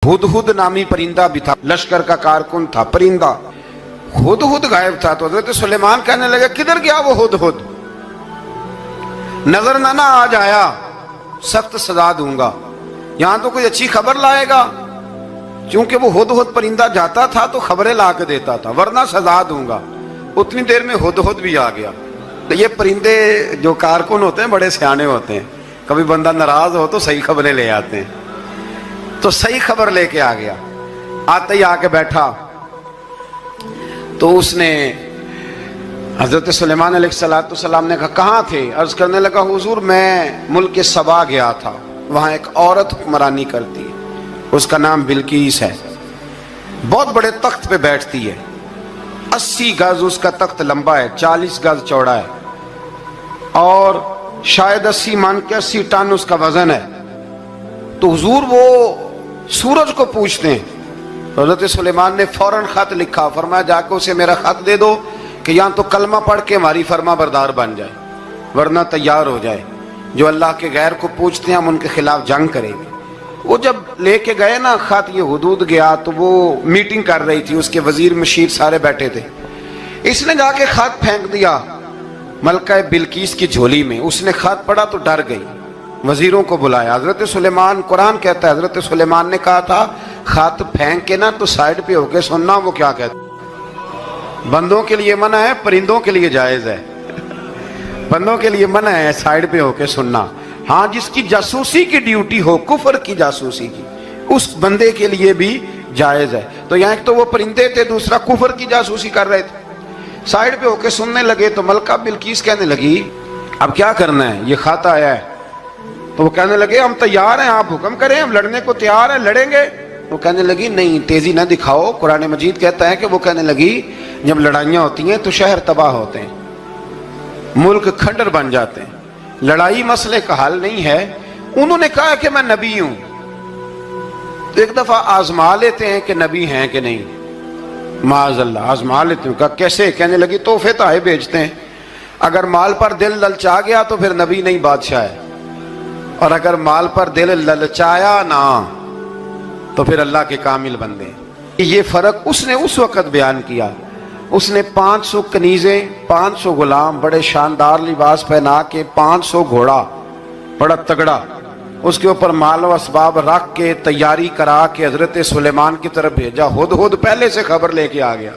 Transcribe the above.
हुदहुद नामी परिंदा भी था, लश्कर का कारकुन था परिंदा। हुदहुद गायब था तो हजरत सुलेमान कहने लगे किधर गया वो हुदहुद, नजर ना आ जाया सख्त सजा दूंगा। यहां तो कोई अच्छी खबर लाएगा, क्योंकि वो हुदहुद परिंदा जाता था तो खबरें ला के देता था, वरना सजा दूंगा। उतनी देर में हुदहुद भी आ गया। तो ये परिंदे जो कारकुन होते हैं बड़े सियाने होते हैं, कभी बंदा नाराज हो तो सही खबरें ले आते हैं। तो सही खबर लेके आ गया, आते ही आके बैठा तो उसने हजरत सुलेमान अलैहिस्सलाम ने कहा कहाँ थे? अर्ज करने लगा हुजूर मैं मुल्क सबा गया था, वहां एक औरत हुक्मरानी करती है, उसका नाम बिल्कीस है, बहुत बड़े तख्त पे बैठती है, 80 गज उसका तख्त लंबा है, 40 गज चौड़ा है और शायद 80 मान के 80 टन उसका वजन है। तो हुजूर वो सूरज को पूछते हैं। हज़रत सुलेमान ने फौरन खत लिखा, फरमाया जाके उसे मेरा खत दे दो कि यहाँ तो कलमा पढ़ के हमारी फरमा बरदार बन जाए, वरना तैयार हो जाए, जो अल्लाह के गैर को पूछते हैं हम उनके खिलाफ जंग करेंगे। वो जब लेके गए ना खत, ये हुदूद गया तो वो मीटिंग कर रही थी, उसके वजीर मशीर सारे बैठे थे। इसने जाके खत फेंक दिया मलका बिल्कीस की झोली में। उसने खत पढ़ा तो डर गई, वजीरों को बुलाया। हजरत सुलेमान, कुरान कहता है हजरत सुलेमान ने कहा था खत फेंक के ना तो साइड पे होके सुनना वो क्या कहता। बंदों के लिए मना है, परिंदों के लिए जायज है। बंदों के लिए मना है साइड पे होके सुनना। हाँ, जिसकी जासूसी की ड्यूटी हो, कुफर की जासूसी की, उस बंदे के लिए भी जायज है। तो यहाँ एक तो वो परिंदे थे, दूसरा कुफर की जासूसी कर रहे थे। साइड पे होके सुनने लगे तो मलका बिल्कीस कहने लगी अब क्या करना है, ये खत आया है। तो वो कहने लगे हम तैयार हैं, आप हुक्म करें, हम लड़ने को तैयार हैं, लड़ेंगे। वो कहने लगी नहीं, तेजी ना दिखाओ। कुरान मजीद कहता है कि वो कहने लगी जब लड़ाइयाँ होती हैं तो शहर तबाह होते हैं, मुल्क खंडर बन जाते हैं, लड़ाई मसले का हल नहीं है। उन्होंने कहा कि मैं नबी हूं, तो एक दफा आजमा लेते हैं कि नबी हैं कि नहीं, माज़अल्लाह आजमा लेते हैं। कहा कैसे? कहने लगी तोहफे ताए भेजते हैं, अगर माल पर दिल ललचा गया तो फिर नबी नहीं बादशाह है, और अगर माल पर दिल ललचाया ना तो फिर अल्लाह के कामिल बंदे। ये फर्क उसने उस वक्त बयान किया। उसने 500 कनीजे, 500 गुलाम, बड़े शानदार लिबास पहना के, 500 घोड़ा बड़ा तगड़ा, उसके ऊपर माल व असबाब रख के तैयारी करा के हजरत सुलेमान की तरफ भेजा। हुदहुद पहले से खबर लेके आ गया।